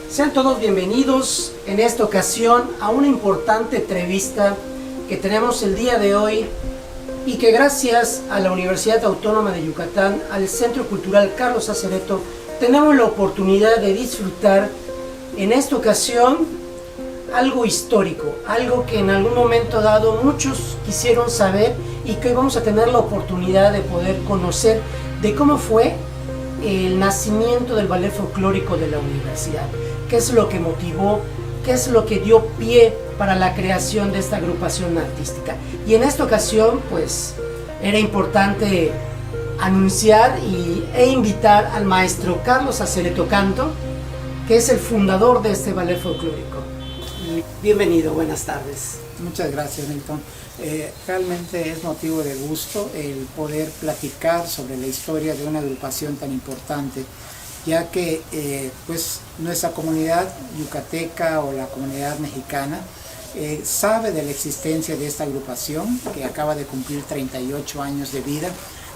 Sean todos bienvenidos en esta ocasión a una importante entrevista que tenemos el día de hoy y que gracias a la Universidad Autónoma de Yucatán, al Centro Cultural Carlos Acereto, tenemos la oportunidad de disfrutar en esta ocasión algo histórico, algo que en algún momento dado muchos quisieron saber y que hoy vamos a tener la oportunidad de poder conocer de cómo fue el nacimiento del ballet folclórico de la universidad, qué es lo que motivó, qué es lo que dio pie para la creación de esta agrupación artística. Y en esta ocasión pues era importante anunciar e invitar al maestro Carlos Acereto Canto, que es el fundador de este ballet folclórico. Bienvenido, buenas tardes. Muchas gracias, Milton. Realmente es motivo de gusto el poder platicar sobre la historia de una agrupación tan importante, ya que pues nuestra comunidad yucateca o la comunidad mexicana sabe de la existencia de esta agrupación que acaba de cumplir 38 años de vida,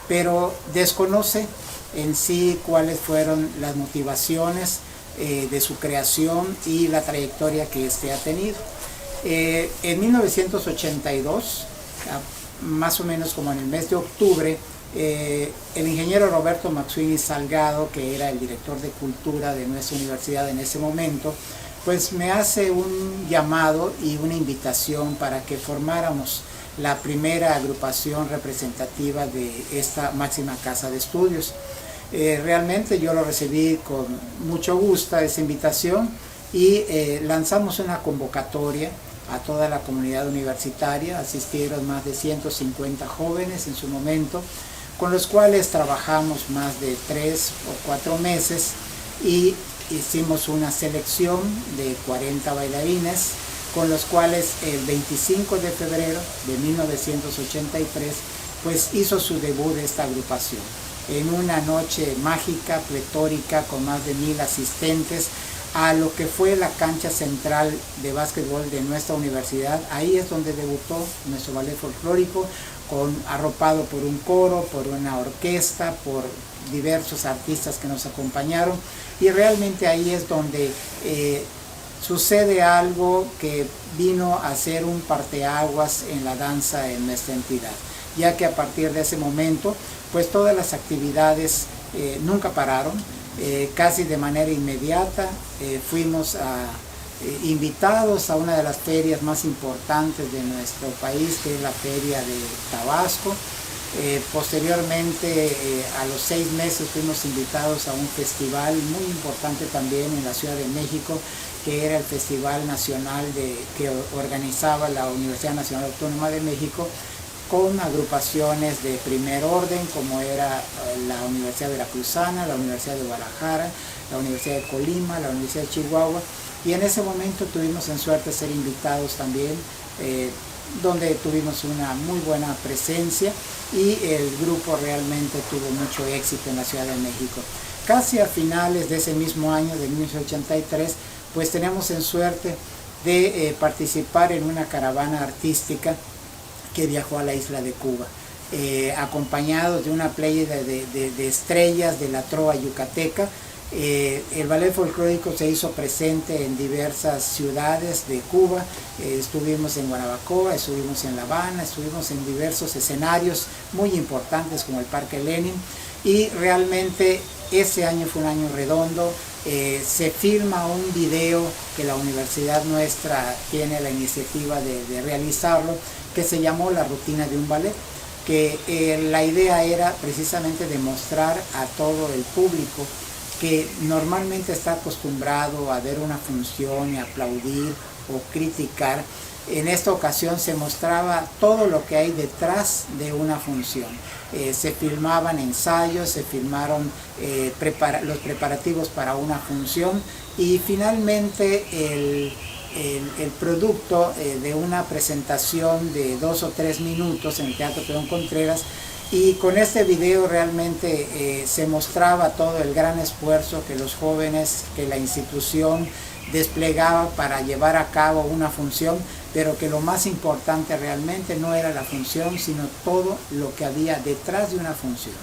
pero desconoce en sí cuáles fueron las motivaciones de su creación y la trayectoria que éste ha tenido. En 1982, más o menos como en el mes de octubre, el ingeniero Roberto Maxuini Salgado, que era el director de cultura de nuestra universidad en ese momento, pues me hace un llamado y una invitación para que formáramos la primera agrupación representativa de esta máxima casa de estudios. Realmente yo lo recibí con mucho gusto, esa invitación, y lanzamos una convocatoria a toda la comunidad universitaria. Asistieron más de 150 jóvenes en su momento, con los cuales trabajamos más de 3 o 4 meses y hicimos una selección de 40 bailarines, con los cuales el 25 de febrero de 1983 pues hizo su debut esta agrupación. En una noche mágica, pletórica, con más de 1000 asistentes, a lo que fue la cancha central de básquetbol de nuestra universidad. Ahí es donde debutó nuestro ballet folclórico, arropado por un coro, por una orquesta, por diversos artistas que nos acompañaron, y realmente ahí es donde sucede algo que vino a ser un parteaguas en la danza en nuestra entidad, ya que a partir de ese momento pues todas las actividades nunca pararon. Casi de manera inmediata fuimos invitados a una de las ferias más importantes de nuestro país, que es la Feria de Tabasco. Posteriormente, a los 6 meses, fuimos invitados a un festival muy importante también en la Ciudad de México, que era el Festival Nacional que organizaba la Universidad Nacional Autónoma de México, con agrupaciones de primer orden, como era la Universidad Veracruzana, la Universidad de Guadalajara, la Universidad de Colima, la Universidad de Chihuahua, y en ese momento tuvimos en suerte ser invitados también, donde tuvimos una muy buena presencia y el grupo realmente tuvo mucho éxito en la Ciudad de México. Casi a finales de ese mismo año, de 1983, pues tenemos en suerte de participar en una caravana artística que viajó a la isla de Cuba, acompañados de una pléyade de estrellas de la trova yucateca. El ballet folclórico se hizo presente en diversas ciudades de Cuba. Estuvimos en Guanabacoa, estuvimos en La Habana, estuvimos en diversos escenarios muy importantes como el Parque Lenin, y realmente ese año fue un año redondo. Se filma un video que la universidad nuestra tiene la iniciativa de realizarlo, que se llamó La Rutina de un Ballet, que la idea era precisamente demostrar a todo el público que normalmente está acostumbrado a ver una función y aplaudir o criticar. En esta ocasión se mostraba todo lo que hay detrás de una función. Se filmaban ensayos, se filmaron los preparativos para una función, y finalmente el producto de una presentación de 2 o 3 minutos en el Teatro Perón Contreras. Y con este video realmente se mostraba todo el gran esfuerzo que los jóvenes, que la institución desplegaba para llevar a cabo una función, pero que lo más importante realmente no era la función, sino todo lo que había detrás de una función.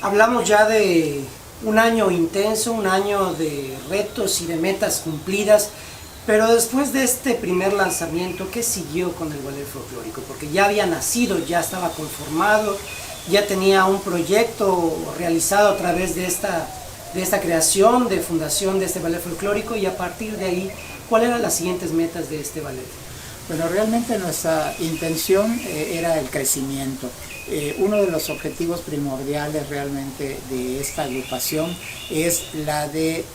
Hablamos ya de un año intenso, un año de retos y de metas cumplidas, pero después de este primer lanzamiento, ¿qué siguió con el ballet folclórico? Porque ya había nacido, ya estaba conformado, ya tenía un proyecto realizado a través de esta creación, de fundación de este ballet folclórico, y a partir de ahí, ¿cuáles eran las siguientes metas de este ballet? Bueno, realmente nuestra intención era el crecimiento. Uno de los objetivos primordiales realmente de esta agrupación es la de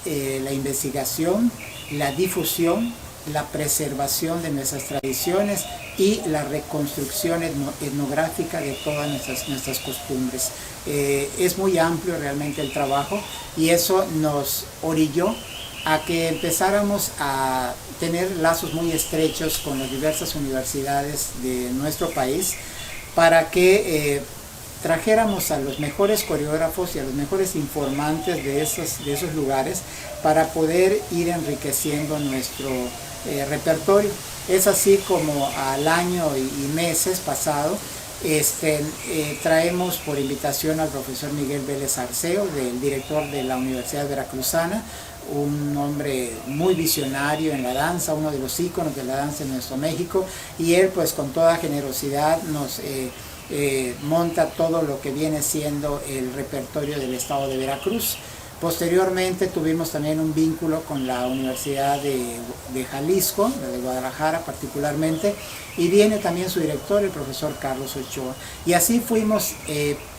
la investigación, la difusión, la preservación de nuestras tradiciones y la reconstrucción etnográfica de todas nuestras costumbres. Es muy amplio realmente el trabajo y eso nos orilló a que empezáramos a tener lazos muy estrechos con las diversas universidades de nuestro país para que trajéramos a los mejores coreógrafos y a los mejores informantes de esos lugares para poder ir enriqueciendo nuestro repertorio. Es así como al año y meses pasado traemos por invitación al profesor Miguel Vélez Arceo, del director de la Universidad Veracruzana, un hombre muy visionario en la danza, uno de los íconos de la danza en nuestro México, y él pues con toda generosidad nos monta todo lo que viene siendo el repertorio del estado de Veracruz. Posteriormente tuvimos también un vínculo con la Universidad de Jalisco, de Guadalajara particularmente, y viene también su director, el profesor Carlos Ochoa. Y así fuimos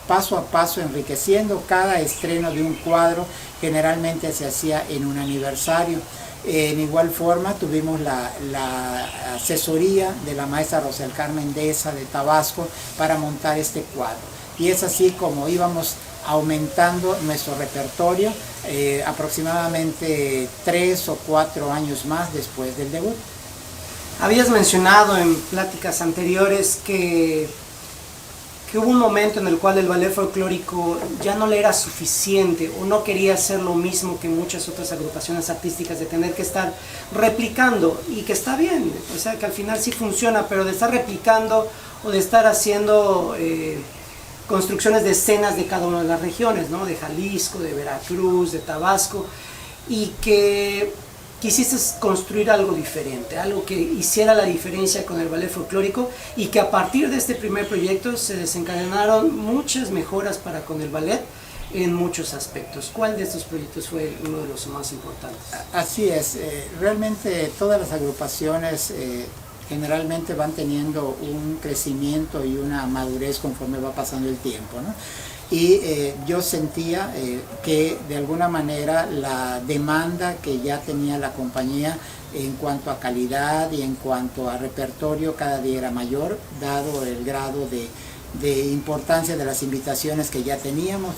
paso a paso enriqueciendo cada estreno de un cuadro, generalmente se hacía en un aniversario. En igual forma tuvimos la asesoría de la maestra Rosel Carmen Deza de Tabasco para montar este cuadro. Y es así como íbamos aumentando nuestro repertorio aproximadamente 3 o 4 años más después del debut. Habías mencionado en pláticas anteriores que hubo un momento en el cual el ballet folclórico ya no le era suficiente o no quería hacer lo mismo que muchas otras agrupaciones artísticas, de tener que estar replicando, y que está bien, o sea que al final sí funciona, pero de estar replicando o de estar haciendo construcciones de escenas de cada una de las regiones, ¿no? De Jalisco, de Veracruz, de Tabasco, y que quisiste construir algo diferente, algo que hiciera la diferencia con el ballet folclórico, y que a partir de este primer proyecto se desencadenaron muchas mejoras para con el ballet en muchos aspectos. ¿Cuál de estos proyectos fue uno de los más importantes? Así es, realmente todas las agrupaciones generalmente van teniendo un crecimiento y una madurez conforme va pasando el tiempo, ¿no? Y yo sentía que de alguna manera la demanda que ya tenía la compañía en cuanto a calidad y en cuanto a repertorio cada día era mayor, dado el grado de importancia de las invitaciones que ya teníamos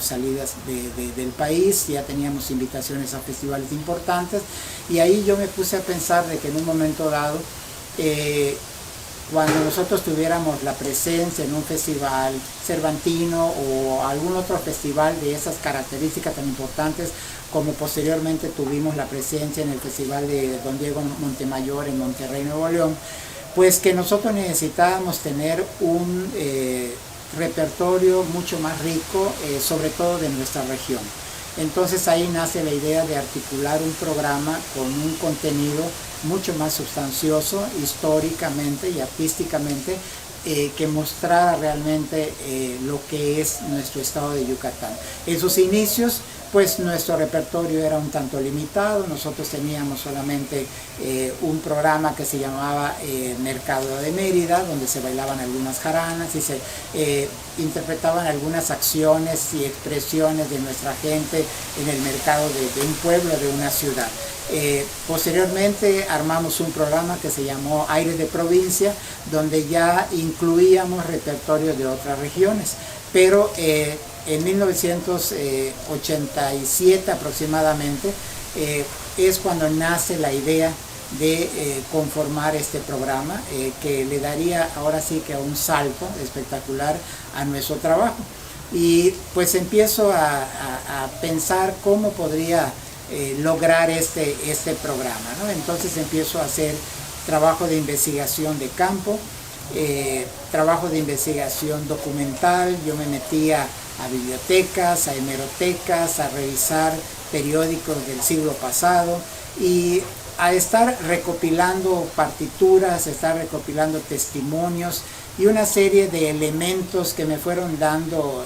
salidas del país, ya teníamos invitaciones a festivales importantes, y ahí yo me puse a pensar de que en un momento dado, cuando nosotros tuviéramos la presencia en un festival cervantino o algún otro festival de esas características tan importantes, como posteriormente tuvimos la presencia en el festival de Don Diego Montemayor en Monterrey, Nuevo León, pues que nosotros necesitábamos tener un repertorio mucho más rico, sobre todo de nuestra región. Entonces ahí nace la idea de articular un programa con un contenido mucho más sustancioso históricamente y artísticamente, que mostrara realmente lo que es nuestro estado de Yucatán. En sus inicios, pues nuestro repertorio era un tanto limitado. Nosotros teníamos solamente un programa que se llamaba Mercado de Mérida, donde se bailaban algunas jaranas y se interpretaban algunas acciones y expresiones de nuestra gente en el mercado de un pueblo, de una ciudad. Posteriormente armamos un programa que se llamó Aires de Provincia, donde ya incluíamos repertorio de otras regiones, pero en 1987 aproximadamente es cuando nace la idea de conformar este programa, que le daría ahora sí que un salto espectacular a nuestro trabajo. Y pues empiezo a pensar cómo podría lograr este programa, ¿no? Entonces empiezo a hacer trabajo de investigación de campo, trabajo de investigación documental. Yo me metía a bibliotecas, a hemerotecas, a revisar periódicos del siglo pasado y a estar recopilando partituras, estar recopilando testimonios y una serie de elementos que me fueron dando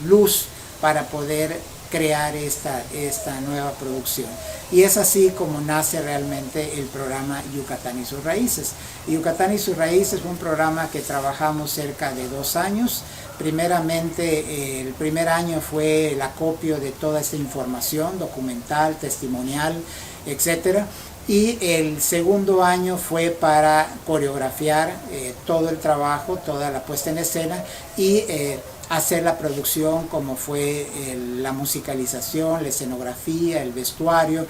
luz para poder crear esta nueva producción. Y es así como nace realmente el programa Yucatán y sus raíces. Yucatán y sus raíces fue un programa que trabajamos cerca de 2 años. Primeramente, el primer año fue el acopio de toda esta información documental, testimonial, etcétera. Y el segundo año fue para coreografiar todo el trabajo, toda la puesta en escena y hacer la producción como fue la musicalización, la escenografía, el vestuario.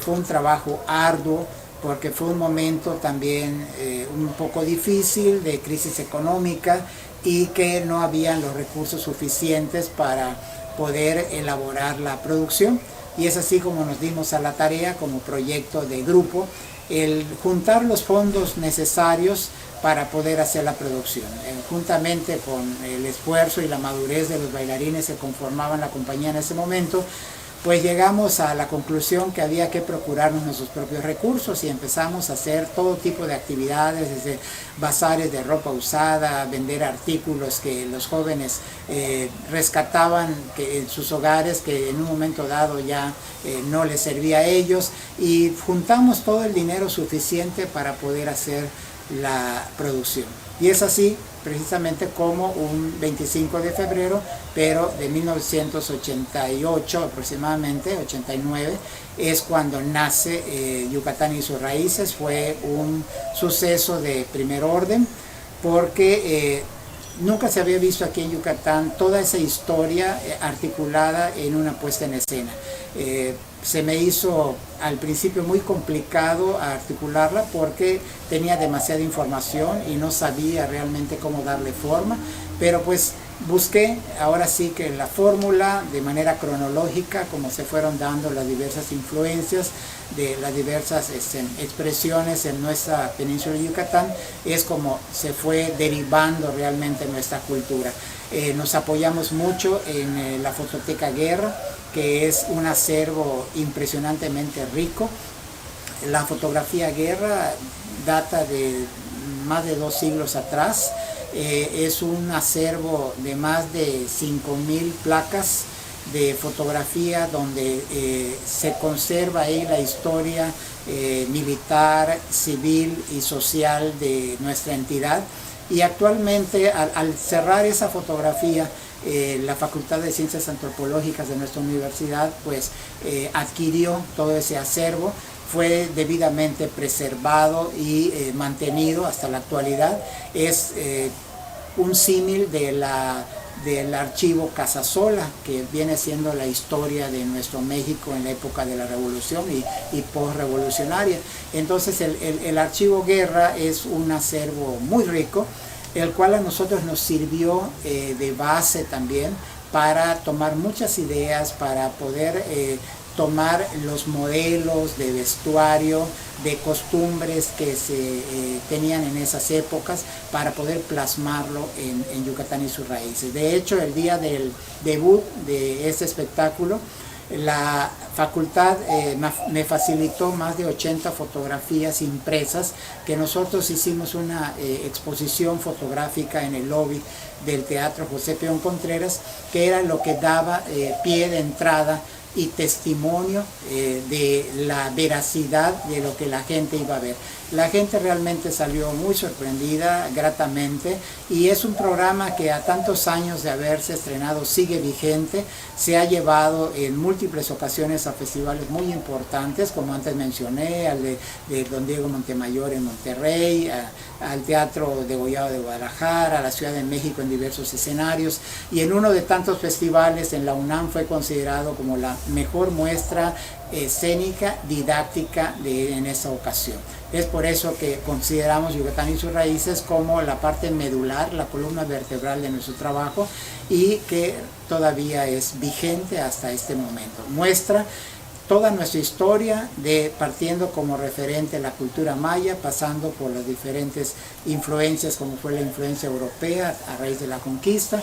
Fue un trabajo arduo porque fue un momento también un poco difícil de crisis económica y que no habían los recursos suficientes para poder elaborar la producción. Y es así como nos dimos a la tarea como proyecto de grupo, el juntar los fondos necesarios para poder hacer la producción. Juntamente con el esfuerzo y la madurez de los bailarines que conformaban la compañía en ese momento, pues llegamos a la conclusión que había que procurarnos nuestros propios recursos y empezamos a hacer todo tipo de actividades, desde bazares de ropa usada, vender artículos que los jóvenes rescataban en sus hogares, que en un momento dado ya no les servía a ellos, y juntamos todo el dinero suficiente para poder hacer la producción. Y es así precisamente como un 25 de febrero, pero de 1988 aproximadamente, 89, es cuando nace Yucatán y sus raíces. Fue un suceso de primer orden porque nunca se había visto aquí en Yucatán toda esa historia articulada en una puesta en escena. Se me hizo al principio muy complicado articularla porque tenía demasiada información y no sabía realmente cómo darle forma, pero pues busqué ahora sí que la fórmula de manera cronológica, como se fueron dando las diversas influencias de las diversas expresiones en nuestra península de Yucatán, es como se fue derivando realmente nuestra cultura. Nos apoyamos mucho en la Fototeca Guerra, que es un acervo impresionantemente rico. La fotografía Guerra data de más de 2 siglos atrás. Es un acervo de más de 5,000 placas de fotografía donde se conserva ahí la historia militar, civil y social de nuestra entidad. Y actualmente al cerrar esa fotografía, la Facultad de Ciencias Antropológicas de nuestra universidad pues adquirió todo ese acervo, fue debidamente preservado y mantenido hasta la actualidad. Es un símil del archivo Casasola, que viene siendo la historia de nuestro México en la época de la Revolución y postrevolucionaria. Entonces el archivo Guerra es un acervo muy rico, el cual a nosotros nos sirvió de base también para tomar muchas ideas, para poder tomar los modelos de vestuario, de costumbres que se tenían en esas épocas, para poder plasmarlo en Yucatán y sus raíces. De hecho, el día del debut de este espectáculo, la facultad me facilitó más de 80 fotografías impresas, que nosotros hicimos una exposición fotográfica en el lobby del Teatro José Peón Contreras, que era lo que daba pie de entrada y testimonio de la veracidad de lo que la gente iba a ver. La gente realmente salió muy sorprendida, gratamente, y es un programa que a tantos años de haberse estrenado sigue vigente. Se ha llevado en múltiples ocasiones a festivales muy importantes, como antes mencioné, al de Don Diego Montemayor en Monterrey, al Teatro Degollado de Guadalajara, a la Ciudad de México en diversos escenarios, y en uno de tantos festivales en la UNAM fue considerado como la mejor muestra escénica didáctica en esa ocasión. Es por eso que consideramos Yucatán y sus raíces como la parte medular, la columna vertebral de nuestro trabajo, y que todavía es vigente hasta este momento. Muestra toda nuestra historia, partiendo como referente la cultura maya, pasando por las diferentes influencias como fue la influencia europea a raíz de la conquista,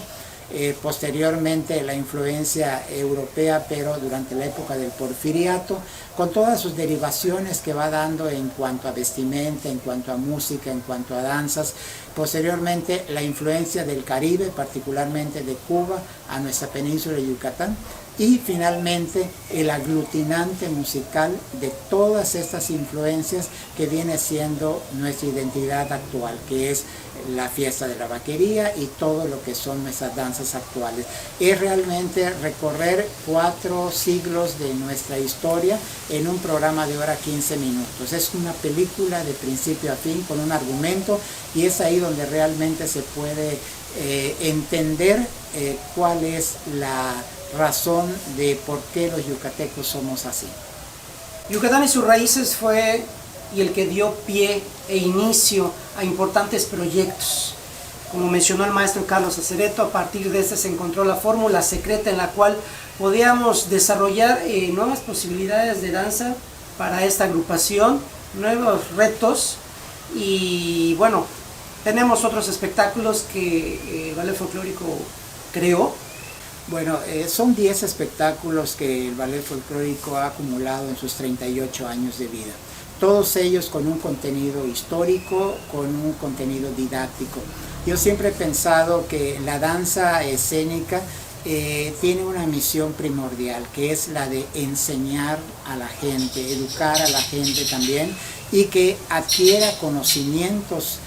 posteriormente la influencia europea, pero durante la época del Porfiriato, con todas sus derivaciones que va dando en cuanto a vestimenta, en cuanto a música, en cuanto a danzas. Posteriormente la influencia del Caribe, particularmente de Cuba, a nuestra península de Yucatán. Y finalmente el aglutinante musical de todas estas influencias que viene siendo nuestra identidad actual, que es la fiesta de la vaquería y todo lo que son nuestras danzas actuales. Es realmente recorrer 4 siglos de nuestra historia en un programa de hora 15 minutos. Es una película de principio a fin con un argumento, y es ahí donde realmente se puede entender cuál es la razón de por qué los yucatecos somos así. Yucatán y sus raíces fue el que dio pie e inicio a importantes proyectos. Como mencionó el maestro Carlos Acereto, a partir de este se encontró la fórmula secreta en la cual podíamos desarrollar nuevas posibilidades de danza para esta agrupación, nuevos retos, y bueno, tenemos otros espectáculos que el Ballet Folclórico creó. Bueno, son 10 espectáculos que el Ballet Folclórico ha acumulado en sus 38 años de vida. Todos ellos con un contenido histórico, con un contenido didáctico. Yo siempre he pensado que la danza escénica tiene una misión primordial, que es la de enseñar a la gente, educar a la gente también, y que adquiera conocimientos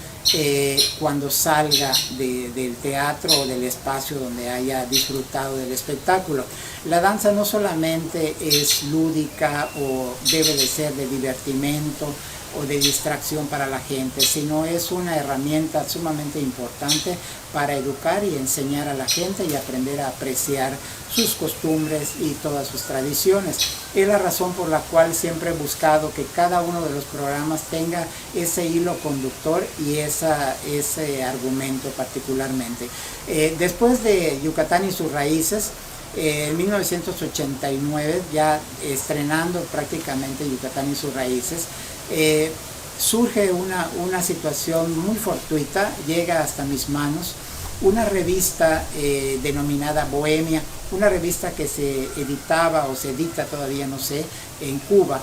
cuando salga del teatro o del espacio donde haya disfrutado del espectáculo. La danza no solamente es lúdica o debe de ser de divertimento o de distracción para la gente, sino es una herramienta sumamente importante para educar y enseñar a la gente y aprender a apreciar sus costumbres y todas sus tradiciones. Es la razón por la cual siempre he buscado que cada uno de los programas tenga ese hilo conductor y ese argumento particularmente. Después de Yucatán y sus raíces, en 1989, ya estrenando prácticamente Yucatán y sus raíces, surge una situación muy fortuita, llega hasta mis manos una revista denominada Bohemia, una revista que se editaba o se edita todavía, no sé, en Cuba,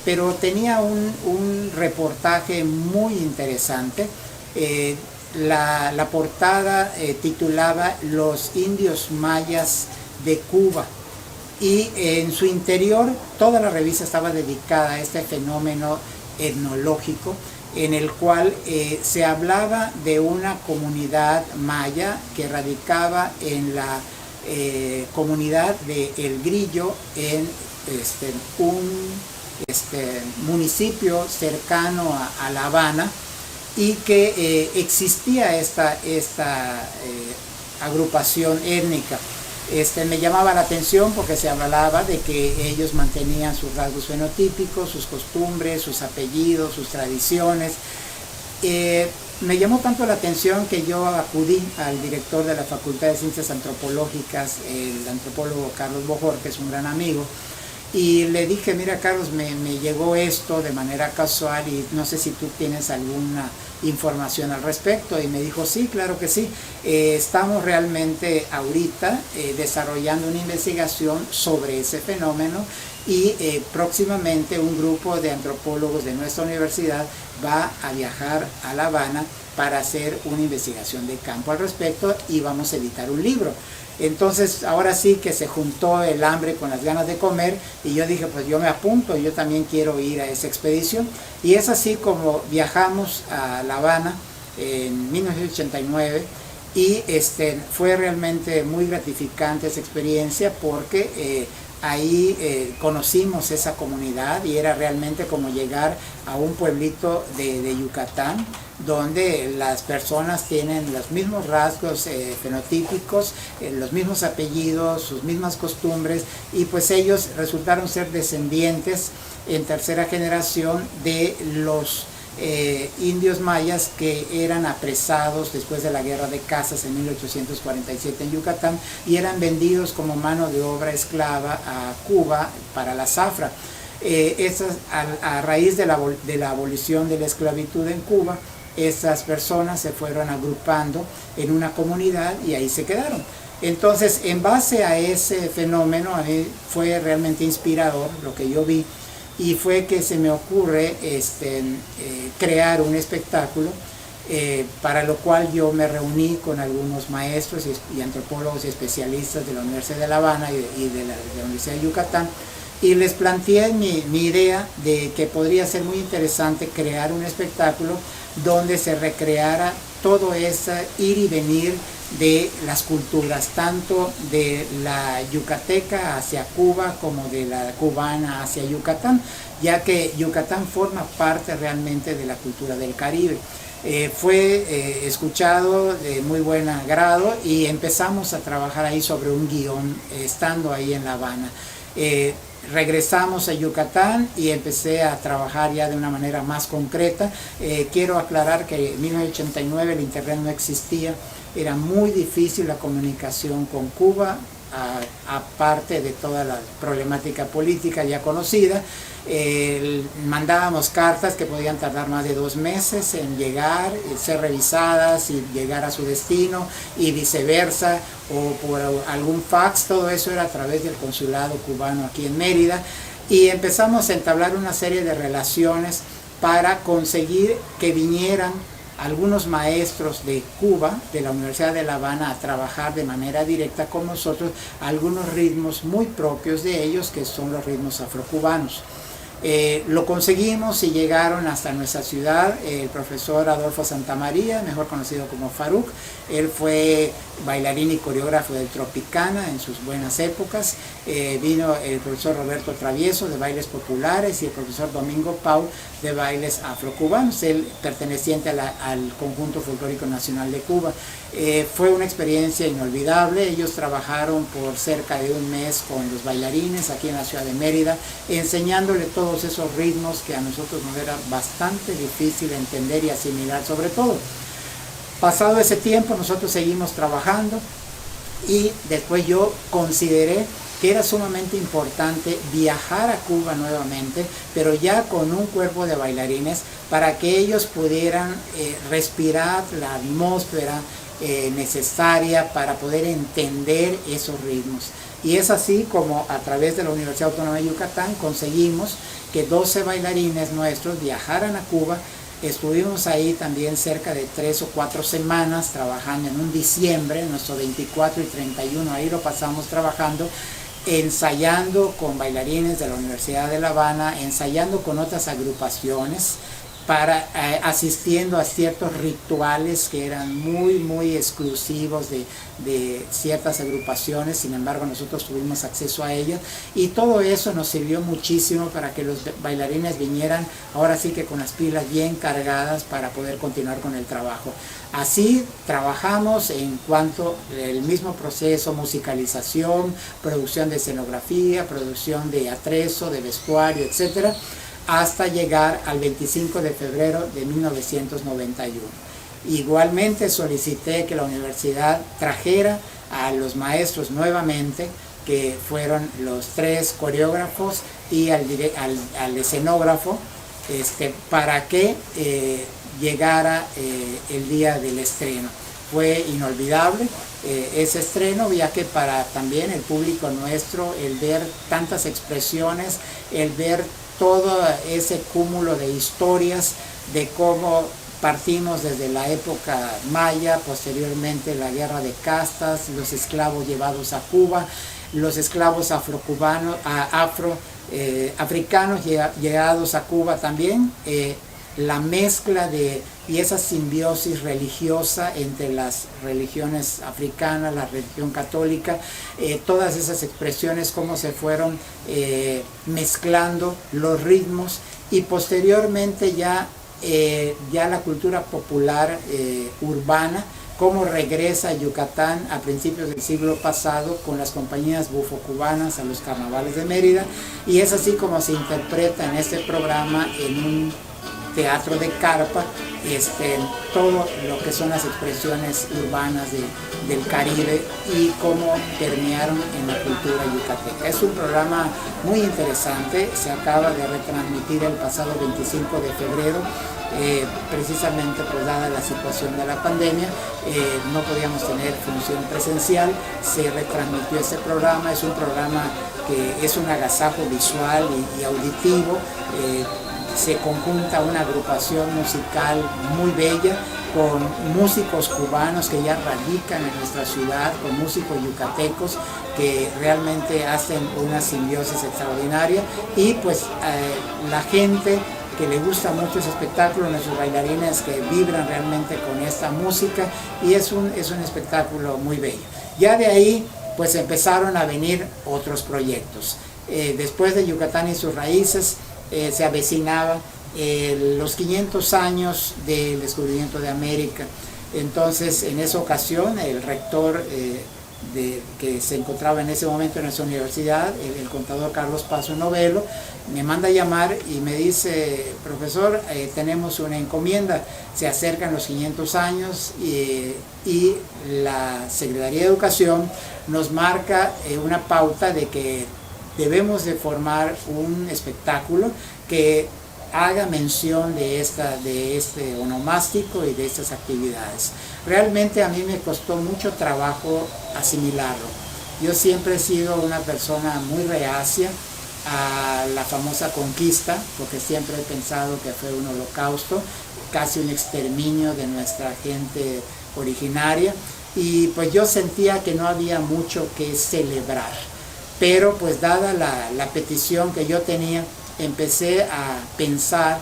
pero tenía un reportaje muy interesante. La portada titulaba Los indios mayas de Cuba, y en su interior toda la revista estaba dedicada a este fenómeno etnológico, en el cual se hablaba de una comunidad maya que radicaba en la comunidad de El Grillo, en un municipio cercano a La Habana, y que existía esta agrupación étnica. Me llamaba la atención porque se hablaba de que ellos mantenían sus rasgos fenotípicos, sus costumbres, sus apellidos, sus tradiciones. Me llamó tanto la atención que yo acudí al director de la Facultad de Ciencias Antropológicas, el antropólogo Carlos Bojor, que es un gran amigo, y le dije: mira, Carlos, me llegó esto de manera casual y no sé si tú tienes alguna información al respecto. Y me dijo: sí, claro que sí, estamos realmente ahorita desarrollando una investigación sobre ese fenómeno, y próximamente un grupo de antropólogos de nuestra universidad va a viajar a La Habana para hacer una investigación de campo al respecto, y vamos a editar un libro. Entonces ahora sí que se juntó el hambre con las ganas de comer, y yo dije: pues yo me apunto, yo también quiero ir a esa expedición. Y es así como viajamos a La Habana en 1989, y fue realmente muy gratificante esa experiencia, porque ahí conocimos esa comunidad, y era realmente como llegar a un pueblito de Yucatán, donde las personas tienen los mismos rasgos fenotípicos, los mismos apellidos, sus mismas costumbres, y pues ellos resultaron ser descendientes en tercera generación de los indios mayas que eran apresados después de la Guerra de Casas en 1847 en Yucatán, y eran vendidos como mano de obra esclava a Cuba para la zafra. A raíz de la abolición de la esclavitud en Cuba, esas personas se fueron agrupando en una comunidad y ahí se quedaron. Entonces, en base a ese fenómeno, a mí fue realmente inspirador lo que yo vi, y fue que se me ocurre crear un espectáculo para lo cual yo me reuní con algunos maestros y antropólogos y especialistas de la Universidad de La Habana y de la Universidad de Yucatán, y les planteé mi idea de que podría ser muy interesante crear un espectáculo donde se recreara todo ese ir y venir de las culturas, tanto de la yucateca hacia Cuba como de la cubana hacia Yucatán, ya que Yucatán forma parte realmente de la cultura del Caribe. Fue escuchado de muy buen agrado y empezamos a trabajar ahí sobre un guión estando ahí en La Habana. Regresamos a Yucatán y empecé a trabajar ya de una manera más concreta. Quiero aclarar que en 1989 el internet no existía, era muy difícil la comunicación con Cuba, aparte de toda la problemática política ya conocida. Mandábamos cartas que podían tardar más de 2 meses en llegar, ser revisadas y llegar a su destino, y viceversa, o por algún fax. Todo eso era a través del consulado cubano aquí en Mérida, y empezamos a entablar una serie de relaciones para conseguir que vinieran algunos maestros de Cuba, de la Universidad de La Habana, a trabajar de manera directa con nosotros algunos ritmos muy propios de ellos, que son los ritmos afrocubanos. Lo conseguimos y llegaron hasta nuestra ciudad el profesor Adolfo Santamaría, mejor conocido como Faruk. Él fue bailarín y coreógrafo del Tropicana en sus buenas épocas. Vino el profesor Roberto Travieso de bailes populares y el profesor Domingo Pau de bailes afrocubanos, él perteneciente al Conjunto Folclórico Nacional de Cuba. Fue una experiencia inolvidable. Ellos trabajaron por cerca de 1 mes con los bailarines aquí en la ciudad de Mérida, enseñándole todos esos ritmos que a nosotros nos era bastante difícil entender y asimilar, sobre todo. Pasado ese tiempo nosotros seguimos trabajando, y después yo consideré que era sumamente importante viajar a Cuba nuevamente, pero ya con un cuerpo de bailarines, para que ellos pudieran respirar la atmósfera necesaria para poder entender esos ritmos. Y es así como a través de la Universidad Autónoma de Yucatán conseguimos que 12 bailarines nuestros viajaran a Cuba. Estuvimos ahí también cerca de 3 o 4 semanas trabajando en un diciembre, nuestro 24 y 31, ahí lo pasamos trabajando, ensayando con bailarines de la Universidad de La Habana, ensayando con otras agrupaciones, asistiendo a ciertos rituales que eran muy exclusivos de ciertas agrupaciones. Sin embargo, nosotros tuvimos acceso a ellas, y todo eso nos sirvió muchísimo para que los bailarines vinieran ahora sí que con las pilas bien cargadas para poder continuar con el trabajo. Así trabajamos en cuanto al mismo proceso: musicalización, producción de escenografía, producción de atrezo, de vestuario, etcétera, hasta llegar al 25 de febrero de 1991. Igualmente solicité que la universidad trajera a los maestros nuevamente, que fueron los 3 coreógrafos y al escenógrafo, para que llegara el día del estreno. Fue inolvidable ese estreno, ya que para también el público nuestro, el ver tantas expresiones, el ver todo ese cúmulo de historias de cómo partimos desde la época maya, posteriormente la guerra de castas, los esclavos llevados a Cuba, los esclavos africanos llegados a Cuba también, la mezcla y esa simbiosis religiosa entre las religiones africanas, la religión católica, todas esas expresiones, cómo se fueron mezclando los ritmos, y posteriormente ya la cultura popular urbana, cómo regresa a Yucatán a principios del siglo pasado con las compañías bufo-cubanas a los carnavales de Mérida, y es así como se interpreta en este programa en un teatro de carpa, todo lo que son las expresiones urbanas del Caribe y cómo permearon en la cultura yucateca. Es un programa muy interesante, se acaba de retransmitir el pasado 25 de febrero, precisamente pues dada la situación de la pandemia, no podíamos tener función presencial, se retransmitió este programa. Es un programa que es un agasajo visual y auditivo. Se conjunta una agrupación musical muy bella con músicos cubanos que ya radican en nuestra ciudad, con músicos yucatecos que realmente hacen una simbiosis extraordinaria, y pues la gente que le gusta mucho ese espectáculo, nuestros bailarines que vibran realmente con esta música, y es un espectáculo muy bello. Ya de ahí pues empezaron a venir otros proyectos. Después de Yucatán y sus raíces, se avecinaba los 500 años del descubrimiento de América. Entonces, en esa ocasión, el rector que se encontraba en ese momento en nuestra universidad, el contador Carlos Paso Novelo, me manda a llamar y me dice: profesor, tenemos una encomienda, se acercan los 500 años y la Secretaría de Educación nos marca una pauta de que debemos de formar un espectáculo que haga mención de este onomástico y de estas actividades. Realmente a mí me costó mucho trabajo asimilarlo. Yo siempre he sido una persona muy reacia a la famosa conquista, porque siempre he pensado que fue un holocausto, casi un exterminio de nuestra gente originaria, y pues yo sentía que no había mucho que celebrar. Pero pues dada la petición que yo tenía, empecé a pensar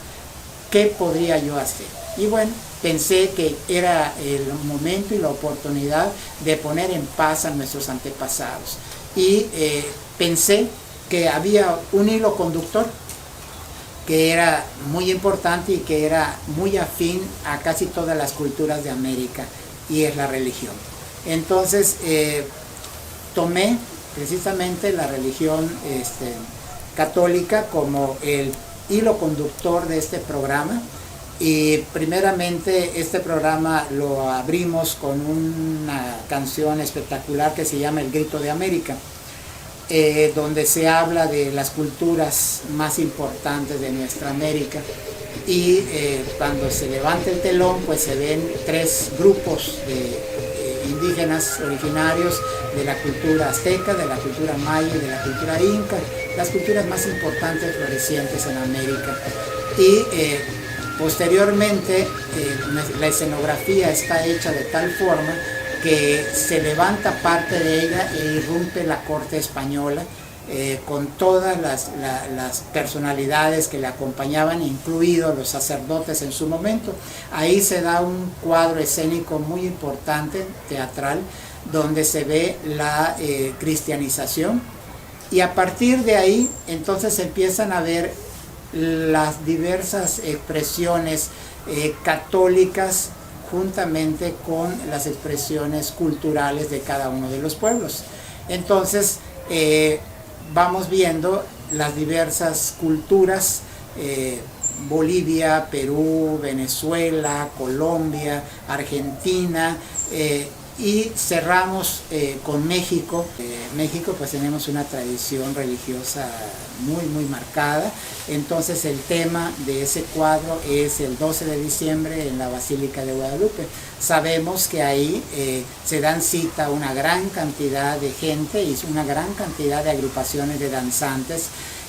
qué podría yo hacer. Y bueno, pensé que era el momento y la oportunidad de poner en paz a nuestros antepasados. Y pensé que había un hilo conductor que era muy importante y que era muy afín a casi todas las culturas de América, y es la religión. Entonces tomé precisamente la religión católica como el hilo conductor de este programa, y primeramente este programa lo abrimos con una canción espectacular que se llama El Grito de América, donde se habla de las culturas más importantes de nuestra América, y cuando se levanta el telón pues se ven 3 grupos de indígenas originarios de la cultura azteca, de la cultura maya y de la cultura inca, las culturas más importantes florecientes en América. Y posteriormente la escenografía está hecha de tal forma que se levanta parte de ella e irrumpe la corte española, con todas las personalidades que le acompañaban, incluidos los sacerdotes en su momento. Ahí se da un cuadro escénico muy importante, teatral, donde se ve la cristianización, y a partir de ahí entonces empiezan a ver las diversas expresiones católicas juntamente con las expresiones culturales de cada uno de los pueblos. Entonces vamos viendo las diversas culturas, Bolivia, Perú, Venezuela, Colombia, Argentina, y cerramos con México. México pues tenemos una tradición religiosa muy marcada. Entonces el tema de ese cuadro es el 12 de diciembre en la Basílica de Guadalupe. Sabemos que ahí se dan cita una gran cantidad de gente y una gran cantidad de agrupaciones de danzantes.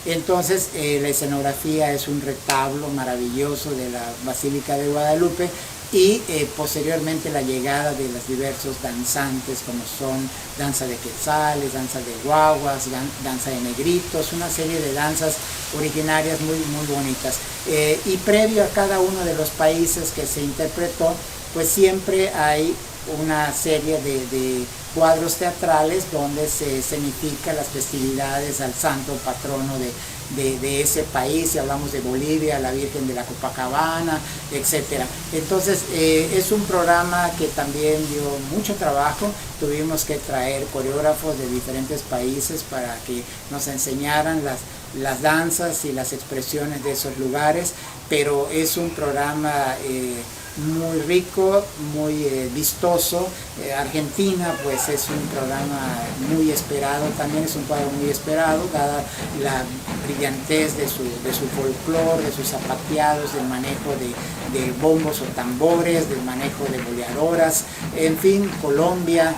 Entonces la escenografía es un retablo maravilloso de la Basílica de Guadalupe, y posteriormente la llegada de los diversos danzantes, como son danza de quetzales, danza de guaguas, danza de negritos, una serie de danzas originarias muy bonitas. Y previo a cada uno de los países que se interpretó, pues siempre hay una serie de cuadros teatrales donde se escenifica las festividades al santo patrono de ese país. Si hablamos de Bolivia, la Virgen de la Copacabana, etc. Entonces es un programa que también dio mucho trabajo. Tuvimos que traer coreógrafos de diferentes países para que nos enseñaran las danzas y las expresiones de esos lugares, pero es un programa muy rico, muy vistoso. Argentina pues es un programa muy esperado, también es un cuadro muy esperado, dada la brillantez de su folclore, de sus zapateados, del manejo de bombos o tambores, del manejo de boleadoras, en fin, Colombia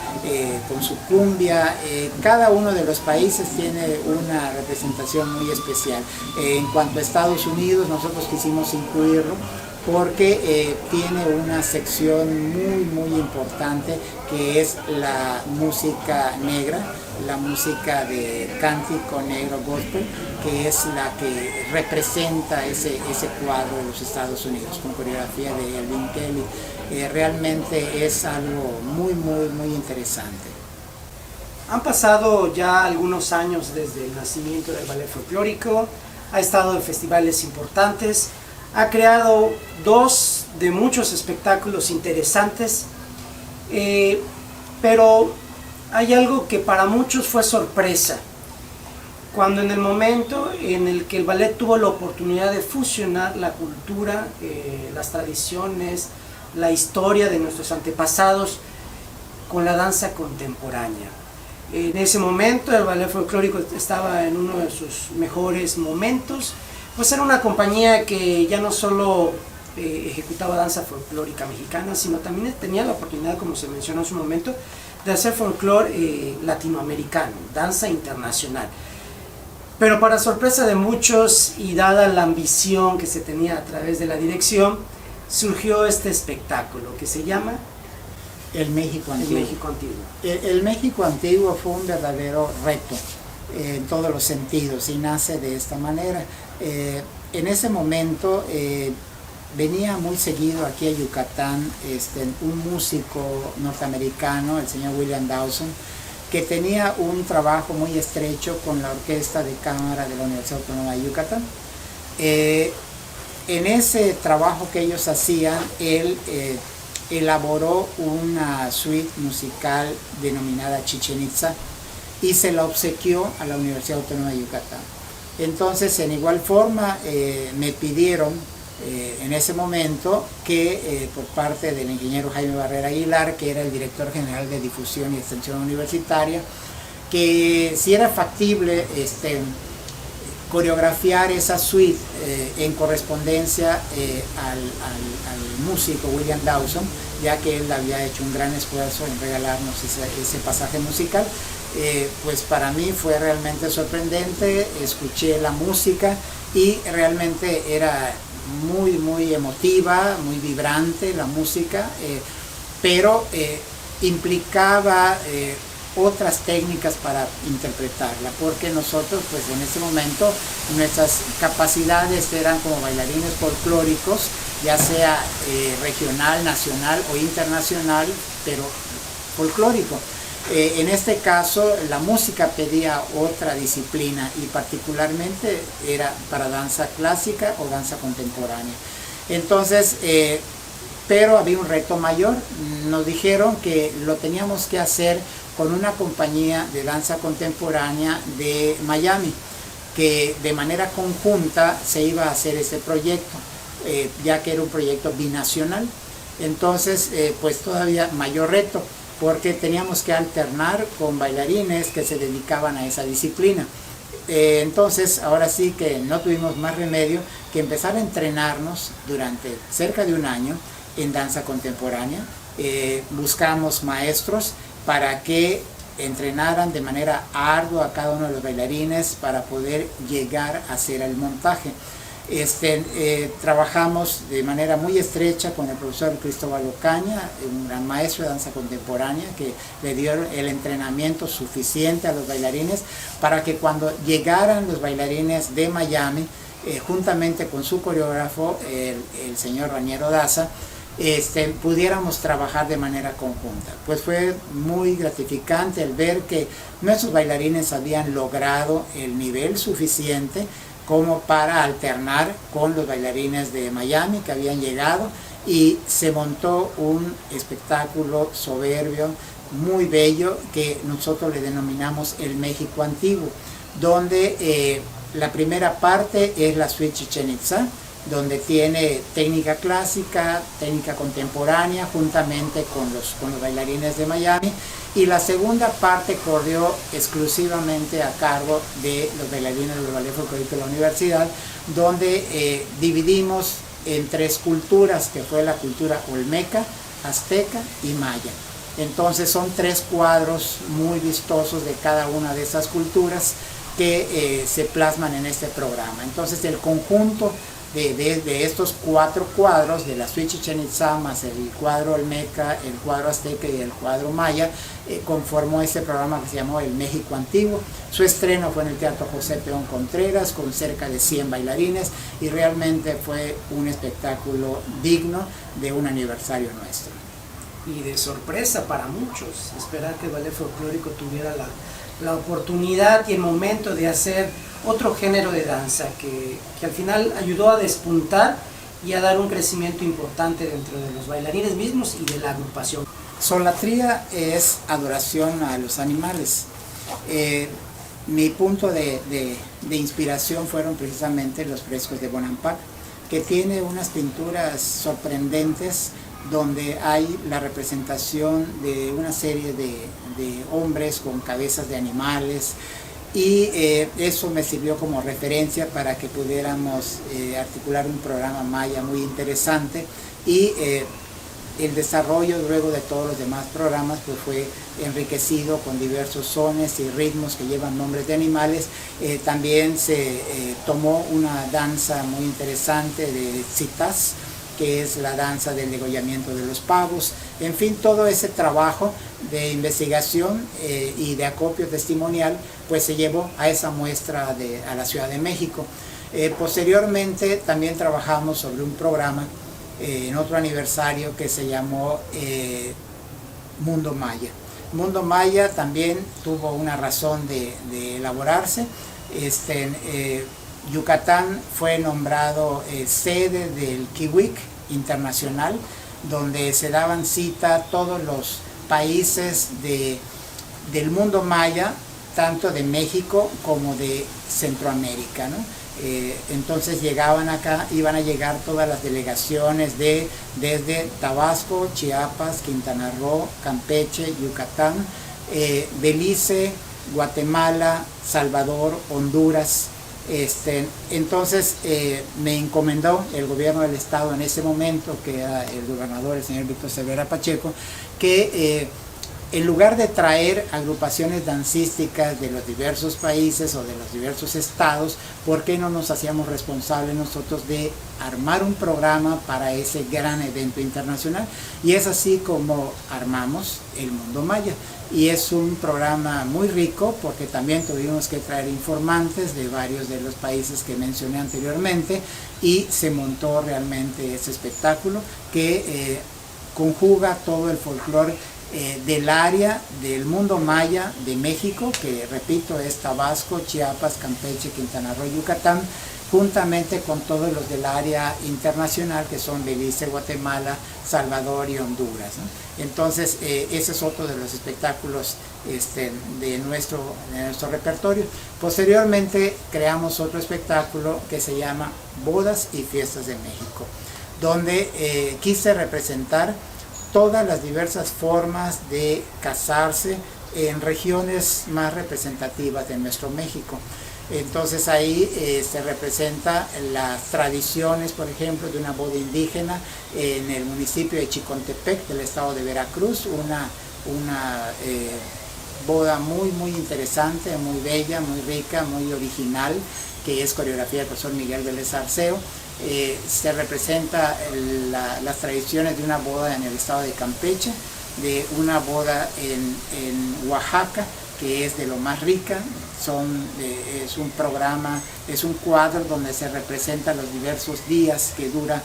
con su cumbia. Cada uno de los países tiene una representación muy especial. En cuanto a Estados Unidos, nosotros quisimos incluirlo porque tiene una sección muy importante, que es la música negra, la música de cántico negro gospel, que es la que representa ese cuadro de los Estados Unidos, con coreografía de Elvin Kelly. Realmente es algo muy interesante. Han pasado ya algunos años desde el nacimiento del ballet folclórico, ha estado en festivales importantes, ha creado 2 de muchos espectáculos interesantes, pero hay algo que para muchos fue sorpresa. Cuando en el momento en el que el ballet tuvo la oportunidad de fusionar la cultura, las tradiciones, la historia de nuestros antepasados con la danza contemporánea. En ese momento el ballet folclórico estaba en uno de sus mejores momentos, pues era una compañía que ya no solo ejecutaba danza folclórica mexicana, sino también tenía la oportunidad, como se mencionó en su momento, de hacer folclore latinoamericano, danza internacional. Pero para sorpresa de muchos y dada la ambición que se tenía a través de la dirección, surgió este espectáculo que se llama El México Antiguo. El México Antiguo. El México Antiguo fue un verdadero reto en todos los sentidos y nace de esta manera. En ese momento venía muy seguido aquí a Yucatán un músico norteamericano, el señor William Dawson, que tenía un trabajo muy estrecho con la Orquesta de Cámara de la Universidad Autónoma de Yucatán. En ese trabajo que ellos hacían, él elaboró una suite musical denominada Chichén Itzá y se la obsequió a la Universidad Autónoma de Yucatán. Entonces, en igual forma, me pidieron en ese momento que por parte del ingeniero Jaime Barrera Aguilar, que era el director general de difusión y extensión universitaria, que si era factible coreografiar esa suite en correspondencia al músico William Dawson, ya que él había hecho un gran esfuerzo en regalarnos ese pasaje musical. Pues para mí fue realmente sorprendente. Escuché la música y realmente era muy emotiva, muy vibrante la música, pero implicaba otras técnicas para interpretarla, porque nosotros pues en ese momento nuestras capacidades eran como bailarines folclóricos, ya sea regional, nacional o internacional, pero folclórico. En este caso la música pedía otra disciplina y particularmente era para danza clásica o danza contemporánea. Entonces, pero había un reto mayor. Nos dijeron que lo teníamos que hacer con una compañía de danza contemporánea de Miami, que de manera conjunta se iba a hacer ese proyecto, ya que era un proyecto binacional. Entonces, pues todavía mayor reto, porque teníamos que alternar con bailarines que se dedicaban a esa disciplina. Entonces, ahora sí que no tuvimos más remedio que empezar a entrenarnos durante cerca de un año en danza contemporánea. Buscamos maestros para que entrenaran de manera ardua a cada uno de los bailarines para poder llegar a hacer el montaje. Trabajamos de manera muy estrecha con el profesor Cristóbal Ocaña, un gran maestro de danza contemporánea, que le dio el entrenamiento suficiente a los bailarines para que cuando llegaran los bailarines de Miami, juntamente con su coreógrafo, el señor Raniero Daza, pudiéramos trabajar de manera conjunta. Pues fue muy gratificante el ver que nuestros bailarines habían logrado el nivel suficiente como para alternar con los bailarines de Miami que habían llegado, y se montó un espectáculo soberbio, muy bello, que nosotros le denominamos el México Antiguo, donde la primera parte es la suite Chichén Itzá, donde tiene técnica clásica, técnica contemporánea, juntamente con los bailarines de Miami. Y la segunda parte corrió exclusivamente a cargo de los bailarines del Ballet Folclórico de la Universidad, donde dividimos en 3 culturas, que fue la cultura olmeca, azteca y maya. Entonces son 3 cuadros muy vistosos de cada una de esas culturas que se plasman en este programa. Entonces el conjunto de estos 4 cuadros, de la suite Chichén Itzá, más el cuadro olmeca, el cuadro azteca y el cuadro maya, conformó este programa que se llamó El México Antiguo. Su estreno fue en el Teatro José Peón Contreras, con cerca de 100 bailarines, y realmente fue un espectáculo digno de un aniversario nuestro. Y de sorpresa para muchos, esperar que el ballet folclórico tuviera la oportunidad y el momento de hacer otro género de danza que al final ayudó a despuntar y a dar un crecimiento importante dentro de los bailarines mismos y de la agrupación. Solatría es adoración a los animales. Mi punto de inspiración fueron precisamente los frescos de Bonampak, que tiene unas pinturas sorprendentes donde hay la representación de una serie de hombres con cabezas de animales, y eso me sirvió como referencia para que pudiéramos articular un programa maya muy interesante, y el desarrollo luego de todos los demás programas pues fue enriquecido con diversos sones y ritmos que llevan nombres de animales. También se tomó una danza muy interesante de Tzitás, que es la danza del degollamiento de los pavos. En fin, todo ese trabajo de investigación y de acopio testimonial pues se llevó a esa muestra a la Ciudad de México. Posteriormente también trabajamos sobre un programa en otro aniversario que se llamó Mundo Maya. Mundo Maya también tuvo una razón de elaborarse. Yucatán fue nombrado sede del Kiwik Internacional, donde se daban cita todos los países del mundo maya, tanto de México como de Centroamérica, ¿no? Entonces llegaban acá, iban a llegar todas las delegaciones desde Tabasco, Chiapas, Quintana Roo, Campeche, Yucatán, Belice, Guatemala, Salvador, Honduras. Entonces me encomendó el gobierno del estado en ese momento, que era el gobernador, el señor Víctor Cervera Pacheco, que en lugar de traer agrupaciones dancísticas de los diversos países o de los diversos estados, ¿por qué no nos hacíamos responsables nosotros de armar un programa para ese gran evento internacional? Y es así como armamos el Mundo Maya. Y es un programa muy rico, porque también tuvimos que traer informantes de varios de los países que mencioné anteriormente, y se montó realmente ese espectáculo que conjuga todo el folclore del área del mundo maya de México, que repito es Tabasco, Chiapas, Campeche, Quintana Roo, Yucatán, juntamente con todos los del área internacional, que son Belice, Guatemala, Salvador y Honduras, ¿no? Entonces ese es otro de los espectáculos de nuestro repertorio. Posteriormente creamos otro espectáculo que se llama Bodas y Fiestas de México, donde quise representar todas las diversas formas de casarse en regiones más representativas de nuestro México. Entonces ahí se representa las tradiciones, por ejemplo, de una boda indígena en el municipio de Chicontepec, del estado de Veracruz, una boda muy interesante, muy bella, muy rica, muy original, que es coreografía del profesor Miguel Vélez Arceo. Se representa las tradiciones de una boda en el estado de Campeche, de una boda en Oaxaca, que es de lo más rica. Es un programa, es un cuadro donde se representan los diversos días que dura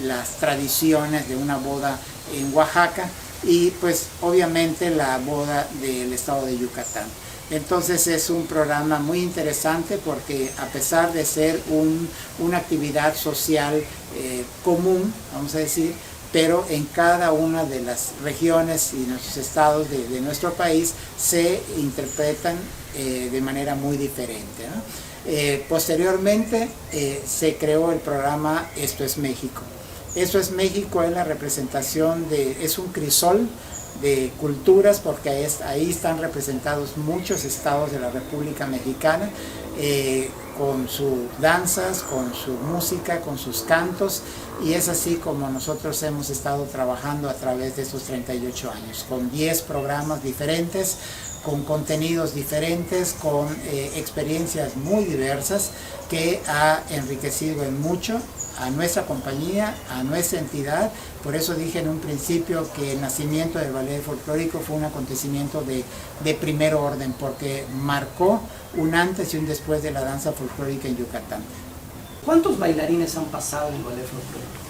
las tradiciones de una boda en Oaxaca, y pues obviamente la boda del estado de Yucatán. Entonces es un programa muy interesante, porque a pesar de ser una actividad social común, vamos a decir, pero en cada una de las regiones y nuestros estados de nuestro país se interpretan de manera muy diferente, ¿no? Posteriormente se creó el programa Esto es México. Esto es México es la representación es un crisol de culturas, porque ahí están representados muchos estados de la República Mexicana, con sus danzas, con su música, con sus cantos, y es así como nosotros hemos estado trabajando a través de estos 38 años, con 10 programas diferentes, con contenidos diferentes, con experiencias muy diversas, que ha enriquecido en mucho a nuestra compañía, a nuestra entidad. Por eso dije en un principio que el nacimiento del ballet folclórico fue un acontecimiento de primer orden, porque marcó un antes y un después de la danza folclórica en Yucatán. ¿Cuántos bailarines han pasado en el ballet folclórico?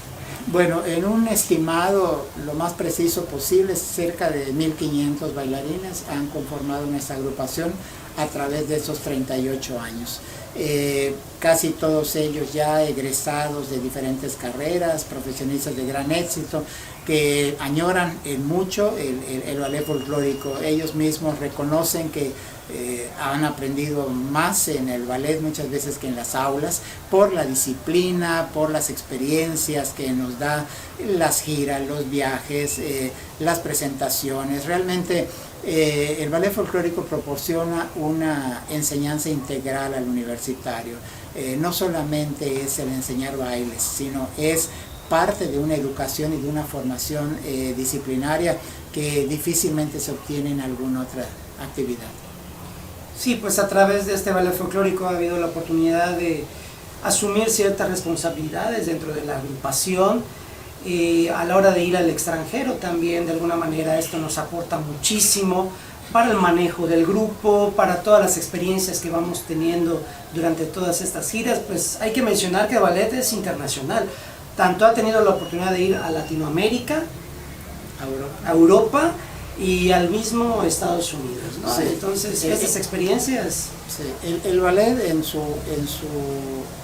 Bueno, en un estimado lo más preciso posible, cerca de 1.500 bailarines han conformado nuestra agrupación a través de esos 38 años. Casi todos ellos ya egresados de diferentes carreras, profesionistas de gran éxito, que añoran mucho el ballet folclórico. Ellos mismos reconocen que han aprendido más en el ballet muchas veces que en las aulas, por la disciplina, por las experiencias que nos da las giras, los viajes, las presentaciones. Realmente el ballet folclórico proporciona una enseñanza integral al universitario. No solamente es el enseñar bailes, sino es parte de una educación y de una formación disciplinaria que difícilmente se obtiene en alguna otra actividad. Sí, pues a través de este ballet folclórico ha habido la oportunidad de asumir ciertas responsabilidades dentro de la agrupación. A la hora de ir al extranjero también, de alguna manera, esto nos aporta muchísimo para el manejo del grupo, para todas las experiencias que vamos teniendo durante todas estas giras. Pues hay que mencionar que el ballet es internacional. Tanto ha tenido la oportunidad de ir a Latinoamérica, a Europa y al mismo Estados Unidos, ¿no? Sí. Entonces, estas experiencias... Sí. El ballet en su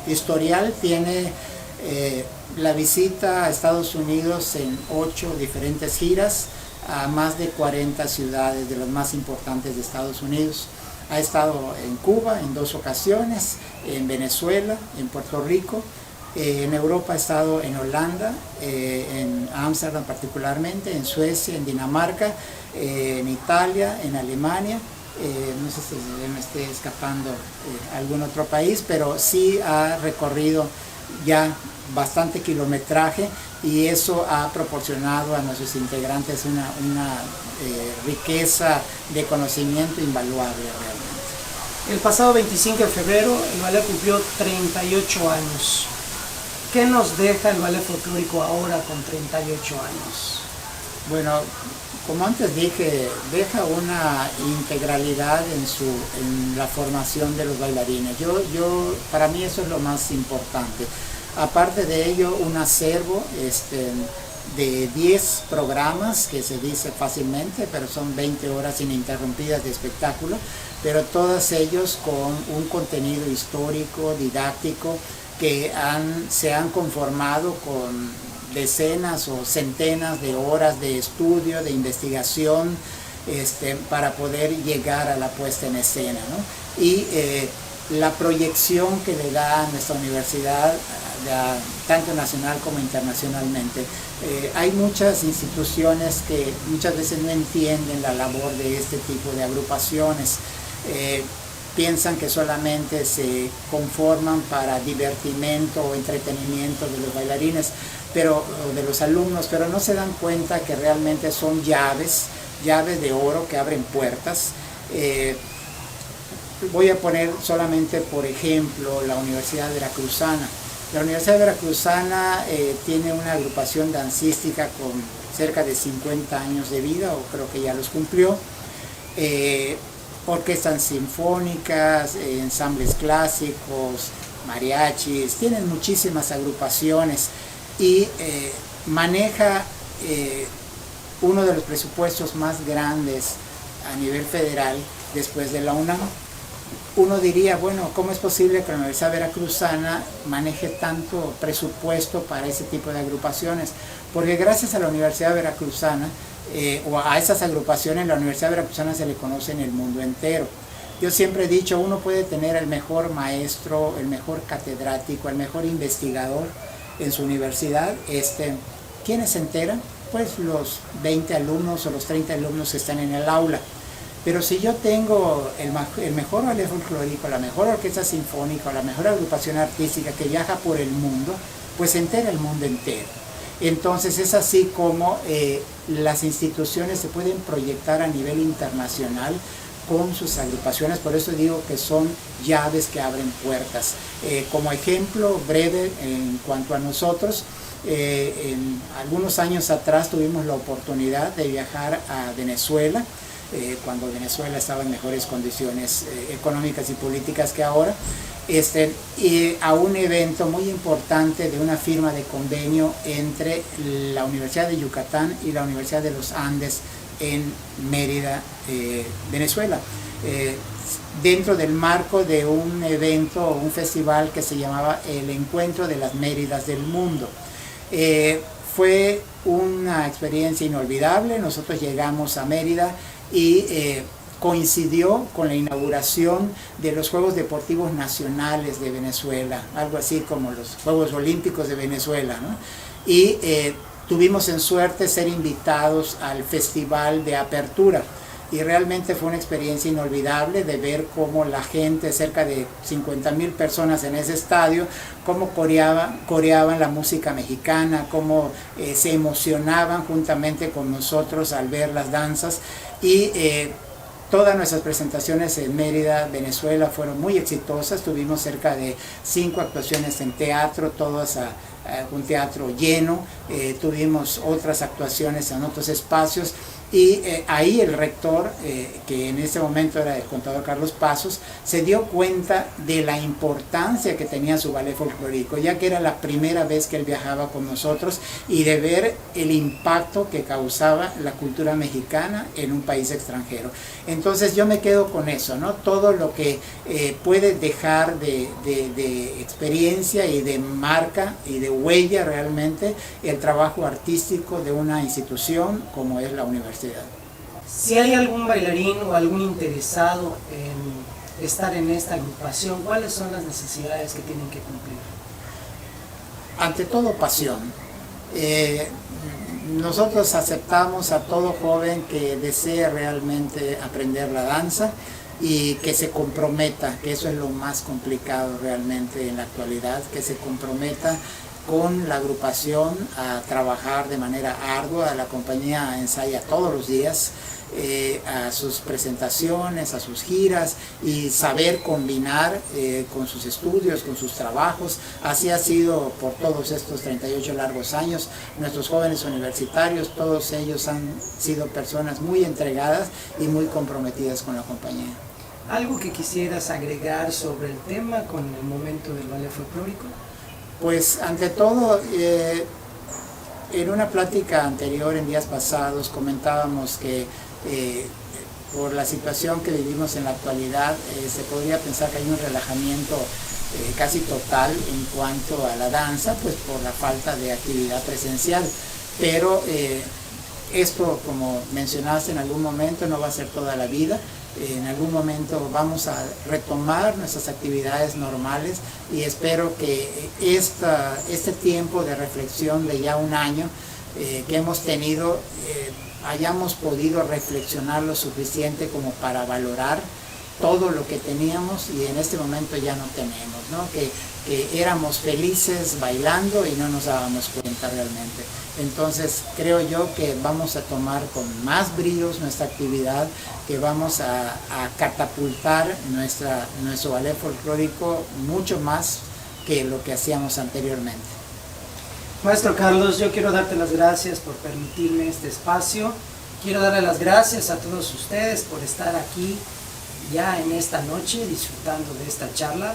historial tiene la visita a Estados Unidos en 8 diferentes giras a más de 40 ciudades de las más importantes de Estados Unidos. Ha estado en Cuba en 2 ocasiones, en Venezuela, en Puerto Rico. En Europa ha estado en Holanda, en Ámsterdam particularmente, en Suecia, en Dinamarca, en Italia, en Alemania. No sé si me esté escapando algún otro país, pero sí ha recorrido ya bastante kilometraje, y eso ha proporcionado a nuestros integrantes una riqueza de conocimiento invaluable realmente. El pasado 25 de febrero el ballet cumplió 38 años. ¿Qué nos deja el ballet folclórico ahora con 38 años? Bueno, como antes dije, deja una integralidad en la formación de los bailarines. Para mí eso es lo más importante. Aparte de ello, un acervo de 10 programas, que se dice fácilmente, pero son 20 horas ininterrumpidas de espectáculo, pero todos ellos con un contenido histórico, didáctico, que se han conformado con decenas o centenas de horas de estudio, de investigación, para poder llegar a la puesta en escena, ¿no? Y la proyección que le da a nuestra universidad, tanto nacional como internacionalmente. Hay muchas instituciones que muchas veces no entienden la labor de este tipo de agrupaciones. Piensan que solamente se conforman para divertimento o entretenimiento de los bailarines, o de los alumnos, pero no se dan cuenta que realmente son llaves de oro que abren puertas. Voy a poner solamente por ejemplo la Universidad Veracruzana. La Universidad Veracruzana tiene una agrupación dancística con cerca de 50 años de vida, o creo que ya los cumplió. Orquestas sinfónicas, ensambles clásicos, mariachis, tienen muchísimas agrupaciones, y maneja uno de los presupuestos más grandes a nivel federal después de la UNAM. Uno diría, bueno, ¿cómo es posible que la Universidad Veracruzana maneje tanto presupuesto para ese tipo de agrupaciones? Porque gracias a la Universidad Veracruzana, o a esas agrupaciones, la Universidad Veracruzana se le conoce en el mundo entero. Yo siempre he dicho, uno puede tener el mejor maestro, el mejor catedrático, el mejor investigador en su universidad. ¿Quiénes se enteran? Pues los 20 alumnos o los 30 alumnos que están en el aula. Pero si yo tengo el mejor ballet folclórico, la mejor orquesta sinfónica, la mejor agrupación artística que viaja por el mundo, pues se entera el mundo entero. Entonces es así como las instituciones se pueden proyectar a nivel internacional con sus agrupaciones. Por eso digo que son llaves que abren puertas. Como ejemplo breve en cuanto a nosotros, en algunos años atrás tuvimos la oportunidad de viajar a Venezuela, cuando Venezuela estaba en mejores condiciones económicas y políticas que ahora, y a un evento muy importante de una firma de convenio entre la Universidad de Yucatán y la Universidad de los Andes en Mérida, Venezuela, dentro del marco de un evento, un festival que se llamaba el Encuentro de las Méridas del Mundo. Fue una experiencia inolvidable. Nosotros llegamos a Mérida y coincidió con la inauguración de los Juegos Deportivos Nacionales de Venezuela, algo así como los Juegos Olímpicos de Venezuela, ¿no? Y tuvimos en suerte ser invitados al festival de apertura y realmente fue una experiencia inolvidable de ver cómo la gente, cerca de 50,000 personas en ese estadio, cómo coreaban la música mexicana, cómo se emocionaban juntamente con nosotros al ver las danzas. Y todas nuestras presentaciones en Mérida, Venezuela, fueron muy exitosas. Tuvimos cerca de 5 actuaciones en teatro, todas un teatro lleno. Tuvimos otras actuaciones en otros espacios. Y ahí el rector, que en ese momento era el contador Carlos Pasos, se dio cuenta de la importancia que tenía su ballet folclórico, ya que era la primera vez que él viajaba con nosotros, y de ver el impacto que causaba la cultura mexicana en un país extranjero. Entonces yo me quedo con eso, ¿no? Todo lo que puede dejar de experiencia y de marca y de huella realmente el trabajo artístico de una institución como es la universidad. Si hay algún bailarín o algún interesado en estar en esta agrupación, ¿cuáles son las necesidades que tienen que cumplir? Ante todo, pasión. Nosotros aceptamos a todo joven que desee realmente aprender la danza y que se comprometa, que eso es lo más complicado realmente en la actualidad, que se comprometa con la agrupación a trabajar de manera ardua. La compañía ensaya todos los días, a sus presentaciones, a sus giras, y saber combinar con sus estudios, con sus trabajos. Así ha sido por todos estos 38 largos años. Nuestros jóvenes universitarios, todos ellos han sido personas muy entregadas y muy comprometidas con la compañía. ¿Algo que quisieras agregar sobre el tema con el momento del ballet folclórico? Pues ante todo, en una plática anterior, en días pasados, comentábamos que por la situación que vivimos en la actualidad, se podría pensar que hay un relajamiento casi total en cuanto a la danza, pues por la falta de actividad presencial. Pero esto, como mencionaste en algún momento, no va a ser toda la vida. En algún momento vamos a retomar nuestras actividades normales, y espero que este tiempo de reflexión de ya un año que hemos tenido, hayamos podido reflexionar lo suficiente como para valorar todo lo que teníamos y en este momento ya no tenemos, ¿no? Que éramos felices bailando y no nos dábamos cuenta realmente. Entonces creo yo que vamos a tomar con más bríos nuestra actividad, que vamos a catapultar nuestro ballet folclórico mucho más que lo que hacíamos anteriormente. Maestro Carlos, yo quiero darte las gracias por permitirme este espacio. Quiero darle las gracias a todos ustedes por estar aquí ya en esta noche disfrutando de esta charla.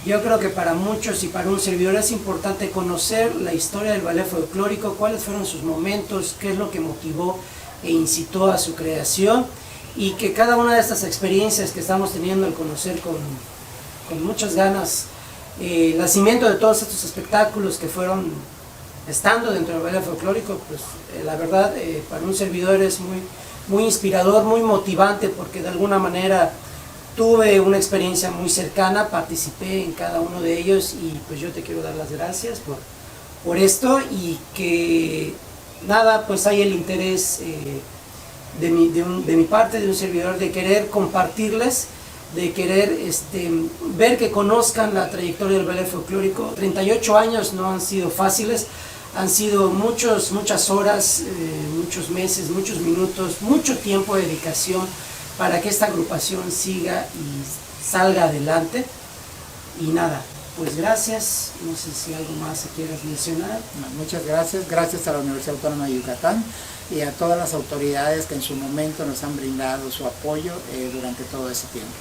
Yo creo que para muchos y para un servidor es importante conocer la historia del ballet folclórico, cuáles fueron sus momentos, qué es lo que motivó e incitó a su creación, y que cada una de estas experiencias que estamos teniendo al conocer con muchas ganas el nacimiento de todos estos espectáculos que fueron estando dentro del ballet folclórico, pues la verdad para un servidor es muy inspirador, muy motivante, porque de alguna manera tuve una experiencia muy cercana, participé en cada uno de ellos y pues yo te quiero dar las gracias por esto y que nada, pues hay el interés de mi parte, de un servidor, de querer compartirles, de querer ver que conozcan la trayectoria del ballet folclórico. 38 años no han sido fáciles, han sido muchas horas, muchos meses, muchos minutos, mucho tiempo de dedicación para que esta agrupación siga y salga adelante. Y nada, pues gracias, no sé si algo más quieras mencionar. Muchas gracias, gracias a la Universidad Autónoma de Yucatán y a todas las autoridades que en su momento nos han brindado su apoyo durante todo ese tiempo.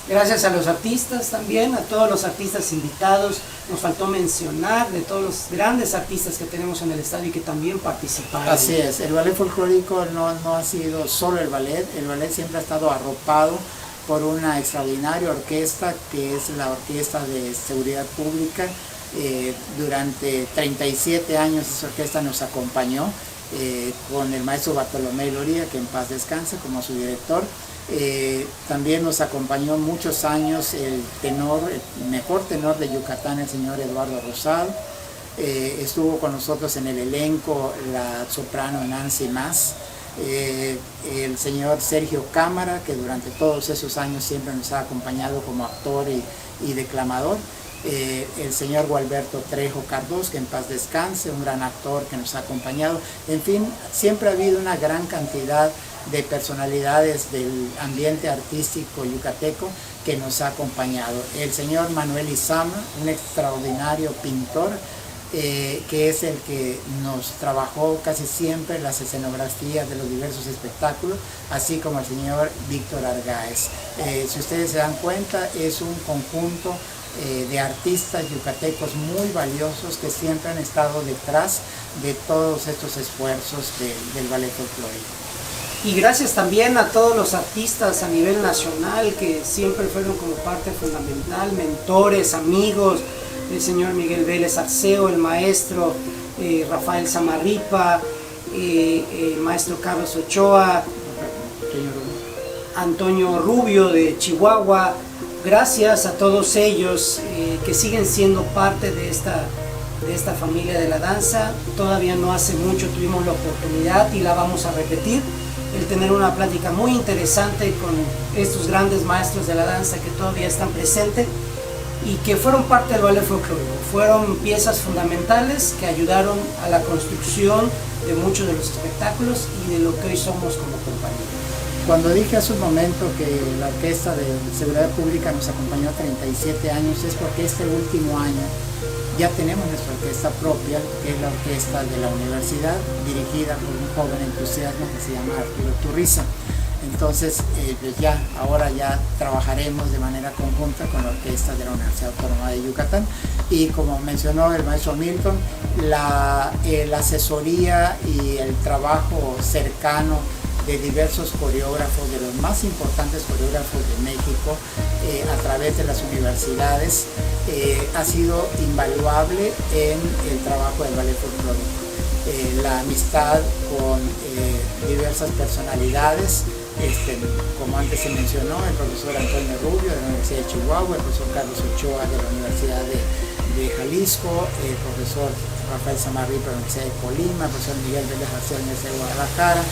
Gracias a los artistas también, a todos los artistas invitados. Nos faltó mencionar de todos los grandes artistas que tenemos en el estadio y que también participaron. Así es, el ballet folclórico no ha sido solo el ballet siempre ha estado arropado por una extraordinaria orquesta que es la Orquesta de Seguridad Pública. Durante 37 años esa orquesta nos acompañó con el maestro Bartolomé Loría, que en paz descanse, como su director. También nos acompañó muchos años el mejor tenor de Yucatán, el señor Eduardo Rosado. Estuvo con nosotros en el elenco la soprano Nancy Mas, el señor Sergio Cámara, que durante todos esos años siempre nos ha acompañado como actor y declamador. El señor Gualberto Trejo Cardós, que en paz descanse, un gran actor que nos ha acompañado. En fin, siempre ha habido una gran cantidad de personalidades del ambiente artístico yucateco que nos ha acompañado. El señor Manuel Izama, un extraordinario pintor, que es el que nos trabajó casi siempre las escenografías de los diversos espectáculos, así como el señor Víctor Argáez. Si ustedes se dan cuenta, es un conjunto de artistas yucatecos muy valiosos que siempre han estado detrás de todos estos esfuerzos del ballet folclórico. Y gracias también a todos los artistas a nivel nacional que siempre fueron como parte fundamental, mentores, amigos, el señor Miguel Vélez Arceo, el maestro Rafael Samarripa, el maestro Carlos Ochoa, Antonio Rubio de Chihuahua. Gracias a todos ellos que siguen siendo parte de esta familia de la danza. Todavía no hace mucho tuvimos la oportunidad y la vamos a repetir, el tener una plática muy interesante con estos grandes maestros de la danza que todavía están presentes y que fueron parte del ballet folclórico. Fueron piezas fundamentales que ayudaron a la construcción de muchos de los espectáculos y de lo que hoy somos como compañía. Cuando dije hace un momento que la Orquesta de Seguridad Pública nos acompañó 37 años, es porque este último año ya tenemos nuestra orquesta propia, que es la orquesta de la universidad, dirigida por un joven entusiasta que se llama Arturo Turriza. Entonces, ahora ya trabajaremos de manera conjunta con la orquesta de la Universidad Autónoma de Yucatán. Y como mencionó el maestro Milton, la asesoría y el trabajo cercano de diversos coreógrafos, de los más importantes coreógrafos de México, a través de las universidades, ha sido invaluable en el trabajo del ballet folclórico. La amistad con diversas personalidades, como antes se mencionó, el profesor Antonio Rubio de la Universidad de Chihuahua, el profesor Carlos Ochoa de la Universidad de Jalisco, el profesor Rafael Samarripa de la Universidad de Colima, el profesor Miguel Vélez Arceo de la Universidad de Guadalajara,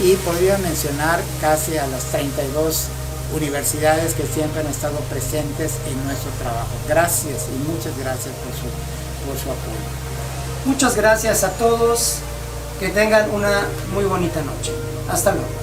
y podría mencionar casi a las 32 universidades que siempre han estado presentes en nuestro trabajo. Gracias y muchas gracias por su apoyo. Muchas gracias a todos, que tengan una muy bonita noche. Hasta luego.